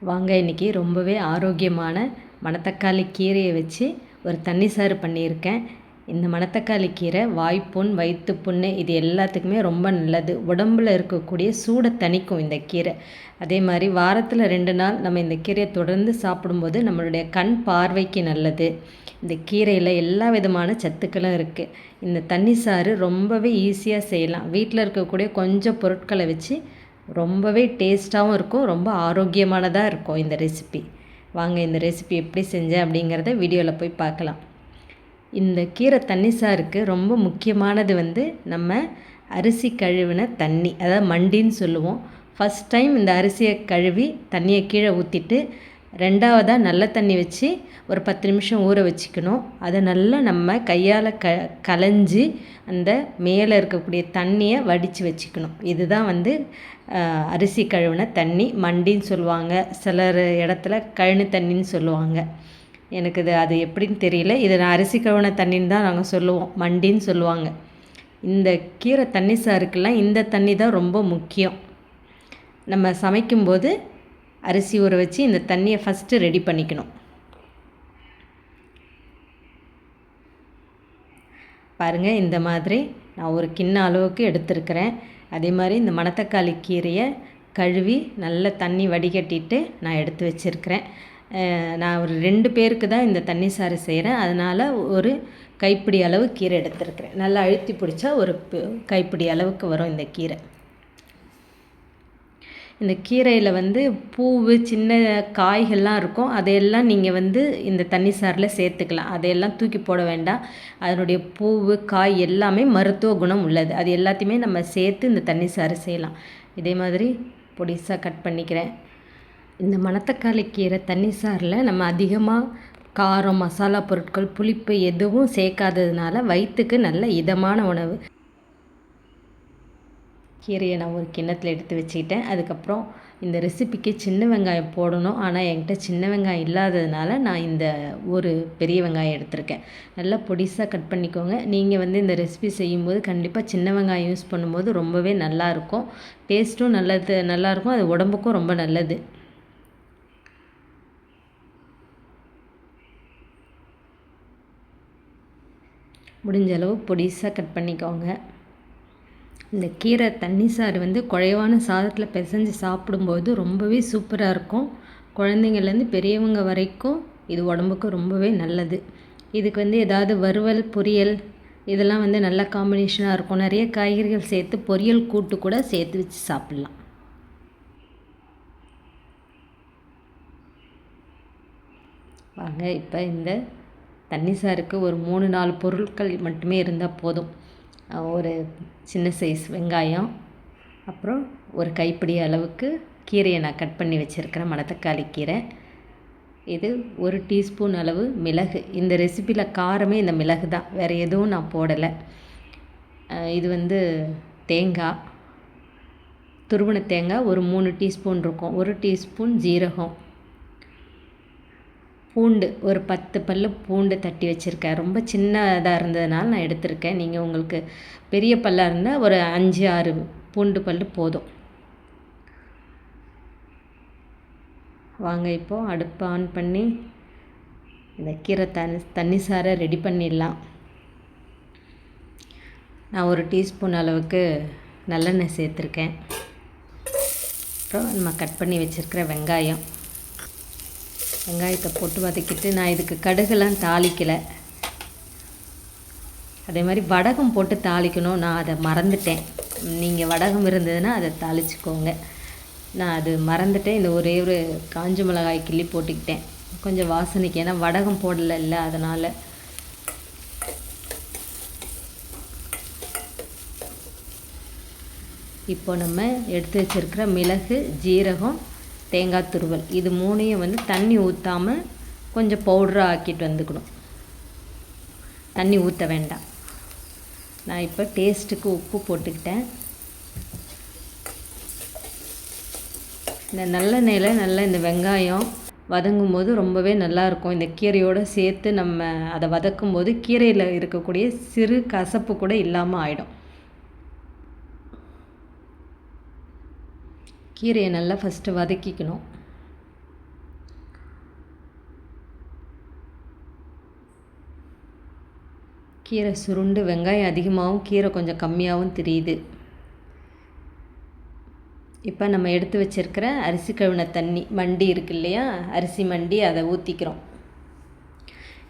வாங்க இன்றைக்கி ரொம்பவே ஆரோக்கியமான மணத்தக்காளி கீரையை வச்சு ஒரு தண்ணி சாறு பண்ணியிருக்கேன். இந்த மணத்தக்காளி கீரை வாய்ப்புண், வயிற்றுப்புண்ணு இது எல்லாத்துக்குமே ரொம்ப நல்லது. உடம்பில் இருக்கக்கூடிய சூடை தணிக்கும் இந்த கீரை. அதே மாதிரி வாரத்தில் 2 நாள் நம்ம இந்த கீரையை தொடர்ந்து சாப்பிடும்போது நம்மளுடைய கண் பார்வைக்கு நல்லது. இந்த கீரையில் எல்லா விதமான சத்துக்களும் இருக்குது. இந்த தண்ணி சாறு ரொம்பவே ஈஸியாக செய்யலாம். வீட்டில் இருக்கக்கூடிய கொஞ்சம் பொருட்களை வச்சு ரொம்பவே டேஸ்ட்டாகவும் இருக்கும், ரொம்ப ஆரோக்கியமானதாக இருக்கும் இந்த ரெசிபி. வாங்க இந்த ரெசிபி எப்படி செஞ்சேன் அப்படிங்கிறத வீடியோவில் போய் பார்க்கலாம். இந்த கீரை தண்ணி சாருக்கு ரொம்ப முக்கியமானது நம்ம அரிசி கழுவின தண்ணி, அதாவது மண்டின்னு சொல்லுவோம். ஃபஸ்ட் டைம் இந்த அரிசியை கழுவி தண்ணியை கீழே ஊற்றிட்டு 2வதாக நல்ல தண்ணி வச்சு ஒரு 10 நிமிஷம் ஊற வச்சுக்கணும். அதை நல்லா நம்ம கையால் களைஞ்சி அந்த மேலே இருக்கக்கூடிய தண்ணியை வடித்து வச்சுக்கணும். இதுதான் அரிசி கழுவின தண்ணி, மண்டின்னு சொல்லுவாங்க. சிலர் இடத்துல கழனி தண்ணின்னு சொல்லுவாங்க. எனக்கு அது எப்படின்னு தெரியல. இதை நான் அரிசி கழுவின தண்ணின்னு தான் நாங்கள் சொல்லுவோம், மண்டின்னு சொல்லுவாங்க. இந்த கீரை தண்ணி சாருக்கெல்லாம் இந்த தண்ணி தான் ரொம்ப முக்கியம். நம்ம சமைக்கும்போது அரிசி ஊற வச்சு இந்த தண்ணியை ஃபஸ்ட்டு ரெடி பண்ணிக்கணும். பாருங்கள், இந்த மாதிரி நான் ஒரு கிண்ண அளவுக்கு எடுத்துருக்கிறேன். அதே மாதிரி இந்த மணத்தக்காளி கீரையை கழுவி நல்ல தண்ணி வடிகட்டிட்டு நான் எடுத்து வச்சுருக்கிறேன். நான் ஒரு 2 பேருக்கு தான் இந்த தண்ணி சாறு செய்கிறேன். அதனால் ஒரு கைப்பிடி அளவு கீரை எடுத்துருக்கிறேன். நல்லா அழுத்தி பிடிச்சா ஒரு கைப்பிடி அளவுக்கு வரும் இந்த கீரை. இந்த கீரையில் பூவு சின்ன காய்கள்லாம் இருக்கும். அதையெல்லாம் நீங்கள் இந்த தண்ணி சாறில் சேர்த்துக்கலாம். அதையெல்லாம் தூக்கி போட வேண்டாம். அதனுடைய பூவு காய் எல்லாமே மருத்துவ குணம் உள்ளது. அது எல்லாத்தையுமே நம்ம சேர்த்து இந்த தண்ணி சாறு செய்யலாம். இதே மாதிரி பொடிசாக கட் பண்ணிக்கிறேன். இந்த மணத்தக்காளி கீரை தண்ணி சாறில் நம்ம அதிகமாக காரம், மசாலா பொருட்கள், புளிப்பு எதுவும் சேர்க்காததுனால வயிற்றுக்கு நல்ல இதமான உணவு. கீரையை நான் ஒரு கிண்ணத்தில் எடுத்து வச்சுக்கிட்டேன். அதுக்கப்புறம் இந்த ரெசிபிக்கு சின்ன வெங்காயம் போடணும். ஆனால் என்கிட்ட சின்ன வெங்காயம் இல்லாததுனால நான் இந்த ஒரு பெரிய வெங்காயம் எடுத்திருக்கேன். நல்லா பொடிசாக கட் பண்ணிக்கோங்க. நீங்கள் இந்த ரெசிபி செய்யும்போது கண்டிப்பாக சின்ன வெங்காயம் யூஸ் பண்ணும்போது ரொம்பவே நல்லாயிருக்கும். டேஸ்ட்டும் நல்லாயிருக்கும். அது உடம்புக்கும் ரொம்ப நல்லது. முடிஞ்ச அளவு பொடிசாக கட் பண்ணிக்கோங்க. இந்த கீரை தண்ணி சாறு குழைவான சாதத்தில் பிசைஞ்சு சாப்பிடும்போது ரொம்பவே சூப்பராக இருக்கும். குழந்தைங்கள்லேருந்து பெரியவங்க வரைக்கும் இது உடம்புக்கு ரொம்பவே நல்லது. இதுக்கு ஏதாவது வறுவல், பொரியல் இதெல்லாம் நல்ல காம்பினேஷனாக இருக்கும். நிறைய காய்கறிகள் சேர்த்து பொரியல் கூட்டு கூட சேர்த்து வச்சு சாப்பிட்லாம். வாங்க இப்போ இந்த தண்ணி சாருக்கு ஒரு 3-4 பொருட்கள் மட்டுமே இருந்தால் போதும். ஒரு சின்ன சைஸ் வெங்காயம், அப்புறம் ஒரு கைப்பிடி அளவுக்கு கீரையை நான் கட் பண்ணி வச்சுருக்கிறேன், மணத்தக்காளி கீரை. இது 1 டீஸ்பூன் அளவு மிளகு. இந்த ரெசிப்பியில் காரமே இந்த மிளகு தான், வேறு எதுவும் நான் போடலை. இது தேங்காய், துருவன தேங்காய் ஒரு 3 டீஸ்பூன் இருக்கும். 1 டீஸ்பூன் ஜீரகம், பூண்டு ஒரு 10 பல்லு பூண்டு தட்டி வச்சுருக்கேன். ரொம்ப சின்னதாக இருந்ததுனால நான் எடுத்திருக்கேன். நீங்கள் உங்களுக்கு பெரிய பல்லாக இருந்தால் ஒரு 5-6 பூண்டு பல்லு போதும். வாங்க இப்போது அடுப்பை ஆன் பண்ணி இந்த கீரை தண்ணி சாறை ரெடி பண்ணிடலாம். நான் 1 டீஸ்பூன் அளவுக்கு நல்லெண்ணெய் சேர்த்துருக்கேன். அப்புறம் நம்ம கட் பண்ணி வச்சுருக்கிற வெங்காயத்தை போட்டு வதக்கிட்டு, நான் இதுக்கு கடுகுலாம் தாளிக்கலை. அதே மாதிரி வடகம் போட்டு தாளிக்கணும், நான் அதை மறந்துட்டேன். நீங்கள் வடகம் இருந்ததுன்னா அதை தாளிச்சுக்கோங்க. நான் அது மறந்துட்டேன். இந்த ஒரே ஒரு காஞ்ச மிளகாய் கிள்ளி போட்டுக்கிட்டேன், கொஞ்சம் வாசனைக்கு. ஏன்னா வடகம் போடலை, அதனால். இப்போ நம்ம எடுத்து வச்சுருக்கிற மிளகு, ஜீரகம், தேங்காய் துருவல் இது 3ஐயும் தண்ணி ஊற்றாமல் கொஞ்சம் பவுடராக ஆக்கிட்டு வந்துக்கணும். தண்ணி ஊற்ற வேண்டாம். நான் இப்போ டேஸ்ட்டுக்கு உப்பு போட்டுக்கிட்டேன். இந்த நல்லெண்ணெயில் நல்லா இந்த வெங்காயம் வதங்கும் போது ரொம்பவே நல்லாயிருக்கும். இந்த கீரையோடு சேர்த்து நம்ம அதை வதக்கும் போது கீரையில் இருக்கக்கூடிய சிறு கசப்பு கூட இல்லாமல் ஆகிடும். கீரையை நல்லா ஃபஸ்ட்டு வதக்கிக்கணும். கீரை சுருண்டு வெங்காயம் அதிகமாகவும் கீரை கொஞ்சம் கம்மியாகவும் தெரியுது. இப்போ நம்ம எடுத்து வச்சுருக்கிற அரிசி கழுவின தண்ணி மண்டி இருக்கு இல்லையா, அரிசி மண்டி, அதை ஊற்றிக்கிறோம்.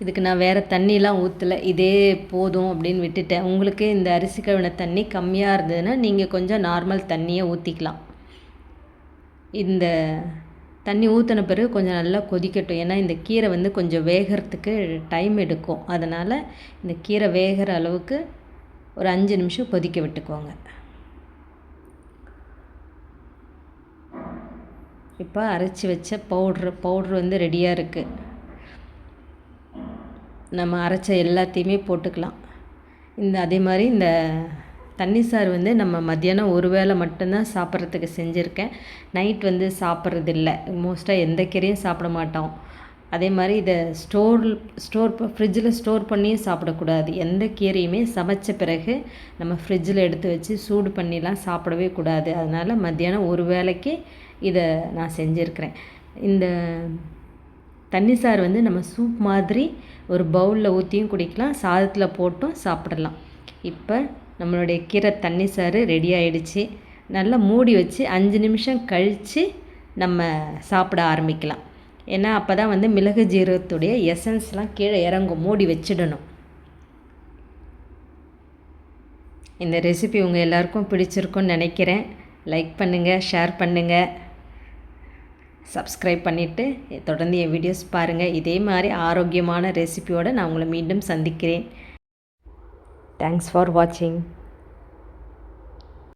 இதுக்கு நான் வேறு தண்ணிலாம் ஊற்றலை, இதே போதும் அப்படின்னு விட்டுட்டேன். உங்களுக்கு இந்த அரிசி கழுவின தண்ணி கம்மியாக இருந்ததுன்னா நீங்கள் கொஞ்சம் நார்மல் தண்ணியை ஊற்றிக்கலாம். இந்த தண்ணி ஊற்றின பிறகு கொஞ்சம் நல்லா கொதிக்கட்டும். ஏன்னா இந்த கீரை வந்து கொஞ்சம் வேகிறதுக்கு டைம் எடுக்கும். அதனால் இந்த கீரை வேகிற அளவுக்கு ஒரு 5 நிமிஷம் கொதிக்க விட்டுக்கோங்க. இப்போ அரைச்சி வச்ச பவுட்ரு வந்து ரெடியாக இருக்குது. நம்ம அரைச்ச எல்லாத்தையுமே போட்டுக்கலாம். அதே மாதிரி இந்த தண்ணி சாறு வந்து நம்ம மத்தியானம் ஒரு வேளை மட்டும்தான் சாப்பிட்றதுக்கு செஞ்சுருக்கேன். நைட் வந்து சாப்பிட்றதில்ல. மோஸ்ட்டாக எந்த கீரையும் சாப்பிட மாட்டோம். அதே மாதிரி இதை ஃப்ரிட்ஜில் ஸ்டோர் பண்ணியும் சாப்பிடக்கூடாது. எந்த கீரையுமே சமைச்ச பிறகு நம்ம ஃப்ரிட்ஜில் எடுத்து வச்சு சூடு பண்ணிலாம் சாப்பிடவே கூடாது. அதனால் மத்தியானம் ஒரு வேளைக்கு இதை நான் செஞ்சுருக்கிறேன். இந்த தண்ணி சாறு வந்து நம்ம சூப் மாதிரி ஒரு பவுலில் ஊற்றியும் குடிக்கலாம், சாதத்தில் போட்டும் சாப்பிடலாம். இப்போ நம்மளுடைய கீரை தண்ணி சாறு ரெடி ஆகிடுச்சு. நல்லா மூடி வச்சு 5 நிமிஷம் கழித்து நம்ம சாப்பிட ஆரம்பிக்கலாம். ஏன்னா அப்போ தான் வந்து மிளகு ஜீரகத்துடைய எசன்ஸ்லாம் கீழே இறங்கும். மூடி வச்சிடணும். இந்த ரெசிபி உங்கள் எல்லாருக்கும் பிடிச்சிருக்குன்னு நினைக்கிறேன். லைக் பண்ணுங்கள், ஷேர் பண்ணுங்கள், சப்ஸ்கிரைப் பண்ணிவிட்டு தொடர்ந்து என் வீடியோஸ் பாருங்கள். இதே மாதிரி ஆரோக்கியமான ரெசிபியோடு நான் உங்களை மீண்டும் சந்திக்கிறேன். தேங்க்ஸ் ஃபார் வாட்சிங்.